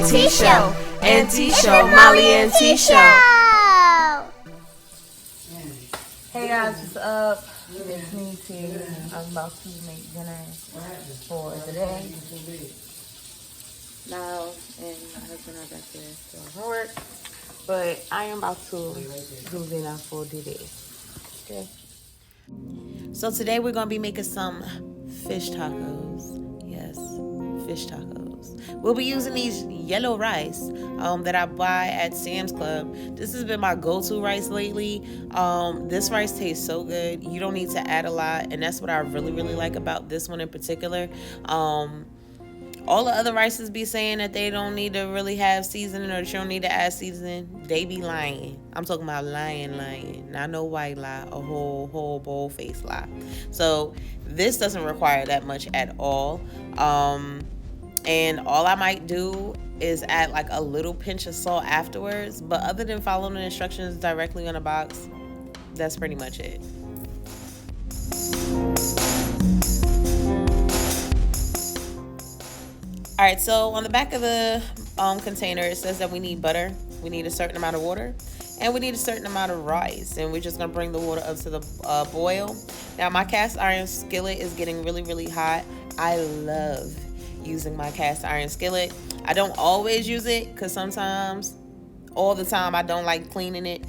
and T Show. And T Show. Molly and T Show. Hey guys, what's up? It's me, T. I'm about to make dinner for the day. Now, and my husband are back there still work. But I am about to do dinner for the day. Okay. So today we're going to be making some fish tacos. Yes, fish tacos. We'll be using these yellow rice that I buy at Sam's Club. This has been my go-to rice lately. This rice tastes so good. You don't need to add a lot, and that's what I really, really like about this one in particular. All the other rices be saying that they don't need to really have seasoning or that you don't need to add seasoning. They be lying. I'm talking about lying. Not no white lie, a whole bold face lie. So this doesn't require that much at all. And all I might do is add like a little pinch of salt afterwards. But other than following the instructions directly on the box, that's pretty much it. All right, so on the back of the container, it says that we need butter, we need a certain amount of water, and we need a certain amount of rice. And we're just going to bring the water up to the boil. Now, my cast iron skillet is getting really, really hot. I love using my cast iron skillet. I don't always use it because sometimes, all the time, I don't like cleaning it.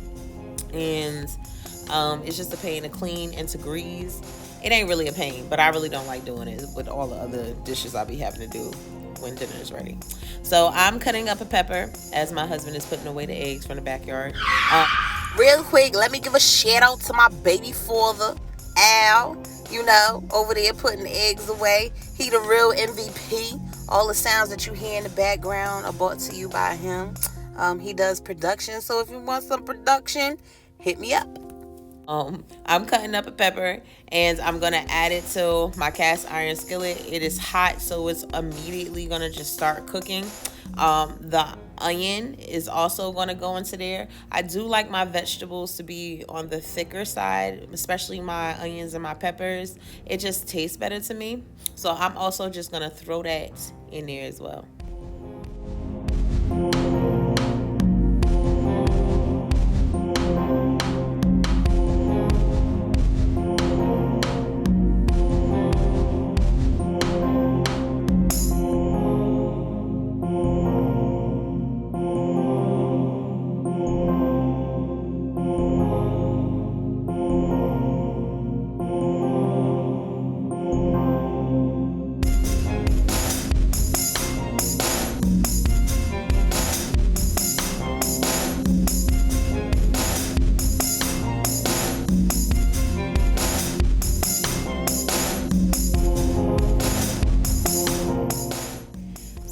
And it's just a pain to clean and to grease. It ain't really a pain, but I really don't like doing it with all the other dishes I'll be having to do when dinner is ready. So I'm cutting up a pepper as my husband is putting away the eggs from the backyard. Real quick, let me give a shout out to my baby father, Al, over there putting the eggs away. He the real MVP. All the sounds that you hear in the background are brought to you by him. He does production, so if you want some production, hit me up. I'm cutting up a pepper and I'm gonna add it to my cast iron skillet. It is hot, so it's immediately gonna just start cooking. The onion is also gonna go into there. I do like my vegetables to be on the thicker side, especially my onions and my peppers. It just tastes better to me. So I'm also just gonna throw that in there as well.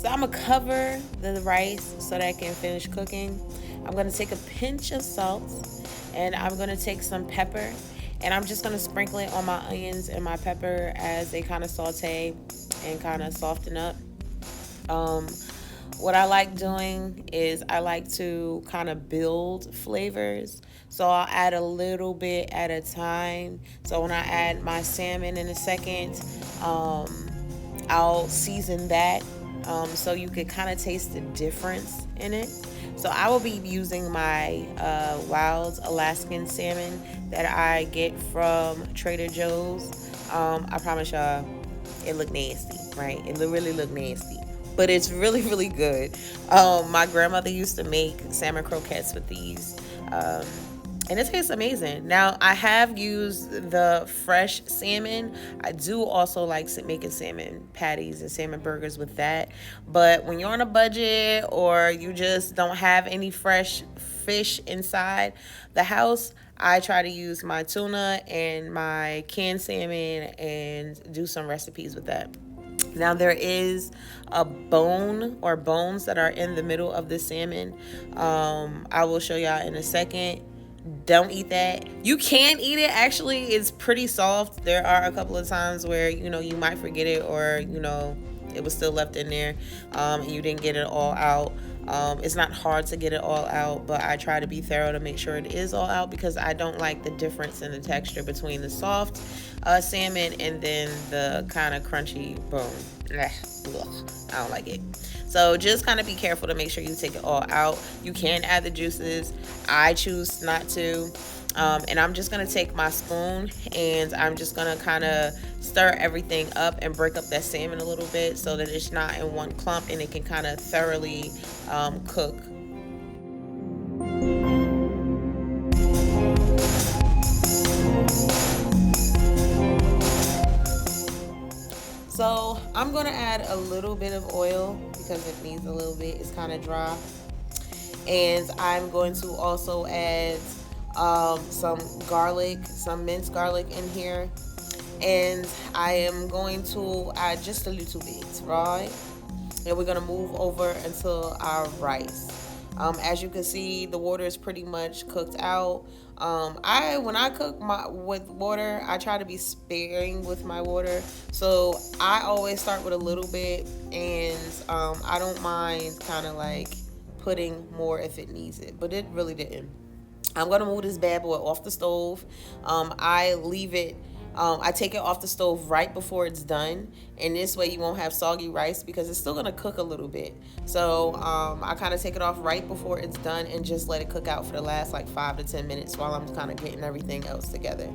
I'm gonna cover the rice so that I can finish cooking. I'm gonna take a pinch of salt and I'm gonna take some pepper and I'm just gonna sprinkle it on my onions and my pepper as they kind of saute and kind of soften up. What I like doing is I like to kind of build flavors. So I'll add a little bit at a time. So when I add my salmon in a second, I'll season that. So you could kind of taste the difference in it. So I will be using my wild Alaskan salmon that I get from Trader Joe's. I promise y'all, it look nasty, right? It really look nasty, but it's really, really good. My grandmother used to make salmon croquettes with these. And it tastes amazing. Now, I have used the fresh salmon. I do also like making salmon patties and salmon burgers with that. But when you're on a budget or you just don't have any fresh fish inside the house, I try to use my tuna and my canned salmon and do some recipes with that. Now, there is a bone or bones that are in the middle of the salmon. I will show y'all in a second. Don't eat that. You can eat it. Actually, it's pretty soft. There are a couple of times where, you might forget it or, it was still left in there and you didn't get it all out. It's not hard to get it all out, but I try to be thorough to make sure it is all out because I don't like the difference in the texture between the soft salmon and then the kind of crunchy bone. I don't like it. So just kind of be careful to make sure you take it all out. You can add the juices. I choose not to. And I'm just going to take my spoon and I'm just going to kind of stir everything up and break up that salmon a little bit so that it's not in one clump and it can kind of thoroughly cook. So I'm going to add a little bit of oil because it needs a little bit. It's kind of dry. And I'm going to also add some garlic, some minced garlic in here. And I am going to add just a little bit, right? And we're going to move over until our rice. As you can see, the water is pretty much cooked out. When I cook with water, I try to be sparing with my water. So I always start with a little bit, and I don't mind kind of like putting more if it needs it, but it really didn't. I'm gonna move this bad boy off the stove. I leave it. I take it off the stove right before it's done, and this way you won't have soggy rice because it's still gonna cook a little bit. So I kind of take it off right before it's done and just let it cook out for the last like 5 to 10 minutes while I'm kind of getting everything else together.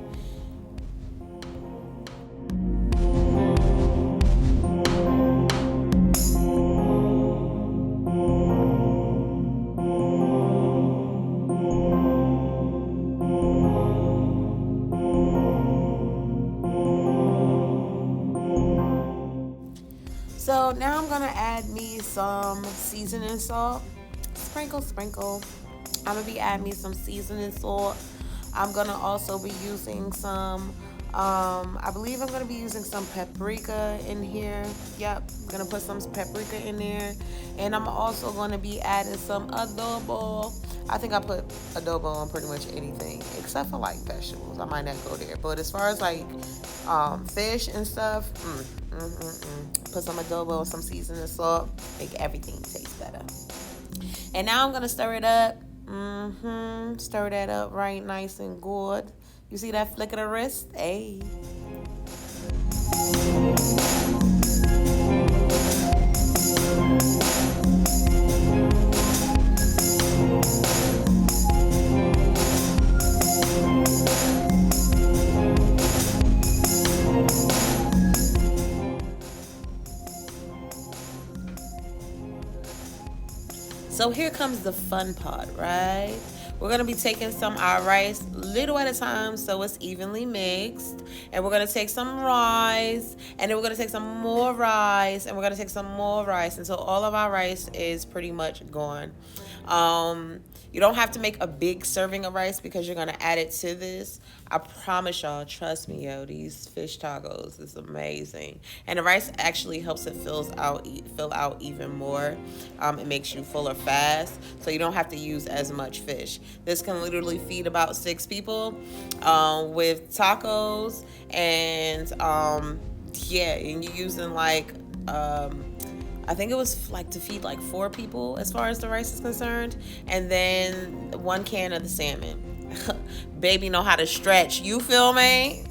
So now I'm gonna add me some seasoning salt. Sprinkle, sprinkle. I'm gonna be adding me some seasoning salt. I'm gonna also be using some, I believe I'm gonna be using some paprika in here. Yep, I'm gonna put some paprika in there. And I'm also gonna be adding some adobo. I think I put adobo on pretty much anything except for like vegetables. I might not go there. But as far as like fish and stuff, put some adobo, some seasoning salt, make everything taste better. And now I'm gonna stir it up. Stir that up right nice and good. You see that flick of the wrist? Hey. So here comes the fun part, right? We're going to be taking some our rice little at a time so it's evenly mixed. And we're going to take some rice, and then we're going to take some more rice, and we're going to take some more rice until all of our rice is pretty much gone. You don't have to make a big serving of rice because you're going to add it to this. I promise y'all, trust me, yo, these fish tacos is amazing. And the rice actually helps it fill out even more. It makes you fuller fast, so you don't have to use as much fish. This can literally feed about 6 people with tacos, and yeah, and you're using like I think it was like to feed like 4 people as far as the rice is concerned, and then 1 can of the salmon. Baby know how to stretch, you feel me?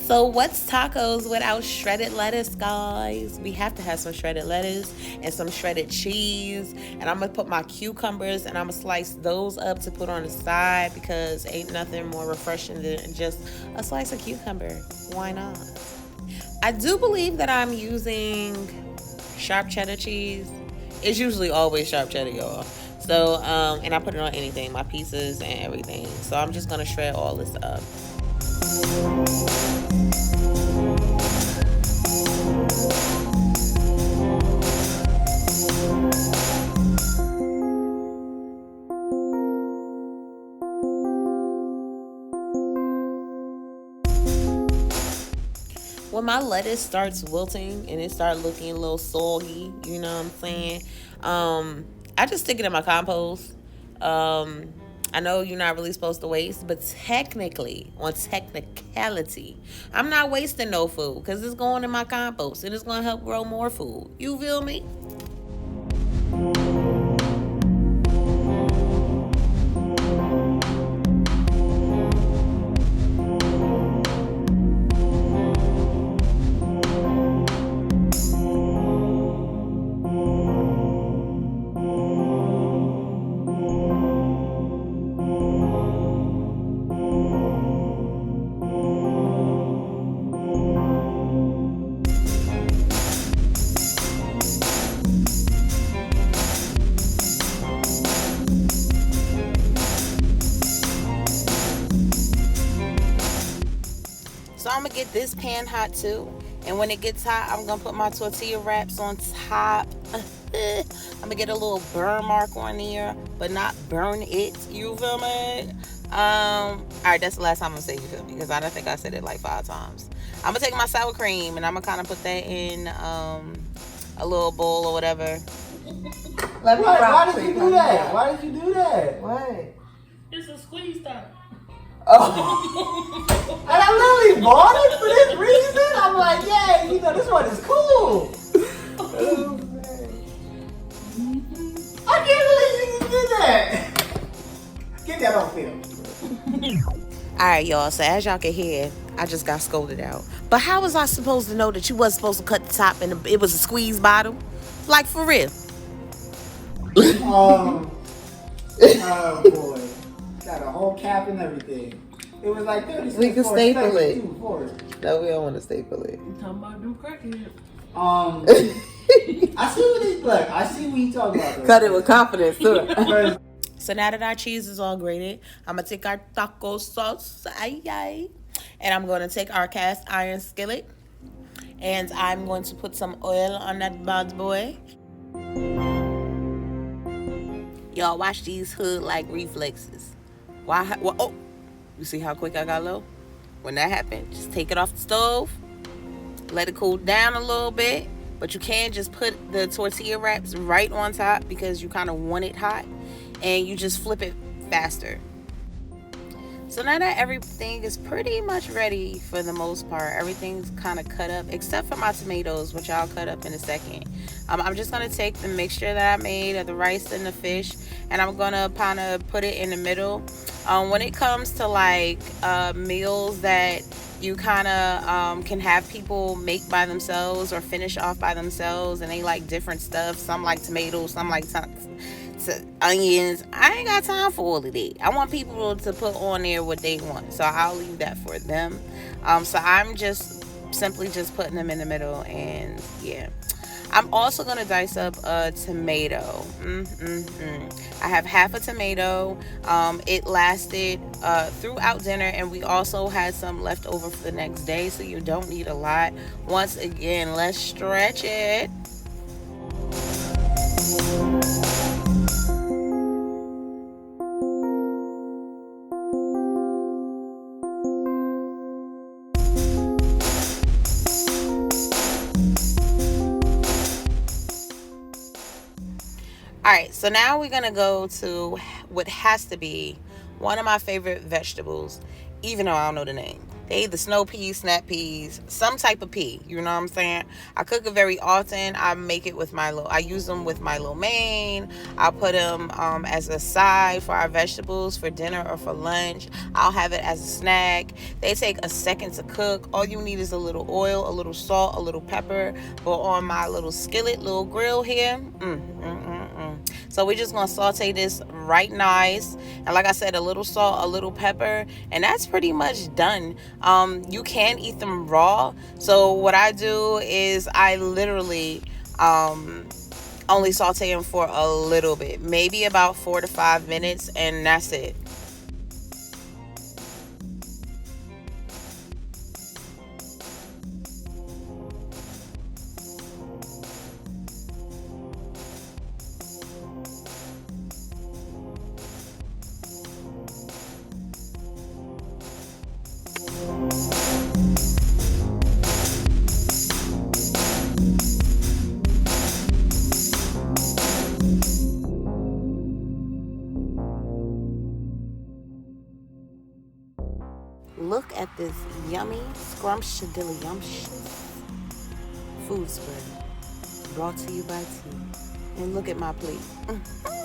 So what's tacos without shredded lettuce, guys? We have to have some shredded lettuce and some shredded cheese. And I'm going to put my cucumbers and I'm going to slice those up to put on the side because ain't nothing more refreshing than just a slice of cucumber. Why not? I do believe that I'm using sharp cheddar cheese. It's usually always sharp cheddar, y'all. So, and I put it on anything, my pizzas and everything. So I'm just going to shred all this up. When my lettuce starts wilting and it starts looking a little soggy, you know what I'm saying? I just stick it in my compost. I know you're not really supposed to waste, but technically, on technicality, I'm not wasting no food because it's going in my compost and it's going to help grow more food. You feel me? So I'm gonna get this pan hot too. And when it gets hot, I'm gonna put my tortilla wraps on top. I'm gonna get a little burn mark on there, but not burn it. You feel me? Alright, that's the last time I'm gonna say you feel me, because I don't think I said it like 5 times. I'm gonna take my sour cream and I'm gonna kind of put that in a little bowl or whatever. Why did you do that? Why did you do that? What? It's a squeeze time. Oh. And I literally bought it for this reason. I'm like, yeah, you know, this one is cool. Oh, I can't believe you did that. Get that on film. Alright, y'all, so as y'all can hear, I just got scolded out. But how was I supposed to know that you wasn't supposed to cut the top and it was a squeeze bottle? Like, for real. Oh boy. Got a whole cap and everything. It was like 36. We can staple it. it. No, we don't want to staple it. I'm talking about them crackheads. I see what he look. I see what you talking about. Cut it with confidence, too. So now that our cheese is all grated, I'm going to take our taco sauce, and I'm going to take our cast iron skillet, and I'm going to put some oil on that bad boy. Y'all, watch these hood-like reflexes. Oh, you see how quick I got low? When that happened, just take it off the stove, let it cool down a little bit, but you can just put the tortilla wraps right on top because you kind of want it hot, and you just flip it faster. So now that everything is pretty much ready for the most part, everything's kind of cut up except for my tomatoes, which I'll cut up in a second. I'm just going to take the mixture that I made of the rice and the fish, and I'm going to kind of put it in the middle. When it comes to like meals that you kind of can have people make by themselves or finish off by themselves, and they like different stuff, some like tomatoes, some like onions, I ain't got time for all of that. I want people to put on there what they want, so I'll leave that for them. So I'm just simply just putting them in the middle, and yeah. I'm also going to dice up a tomato. I have half a tomato. It lasted throughout dinner, and we also had some left over for the next day, so you don't need a lot. Once again, let's stretch it. Alright, so now we're going to go to what has to be one of my favorite vegetables, even though I don't know the name. They either snow peas, snap peas, some type of pea, you know what I'm saying? I cook it very often. I use them with my lo mein. I'll put them as a side for our vegetables for dinner or for lunch. I'll have it as a snack. They take a second to cook. All you need is a little oil, a little salt, a little pepper. But on my little skillet, little grill here, so we're just going to saute this right nice. And like I said, a little salt, a little pepper, and that's pretty much done. You can eat them raw. So what I do is I literally only saute them for a little bit, maybe about 4 to 5 minutes, and that's it. at this yummy, scrumptious food spread brought to you by tea. And look at my plate.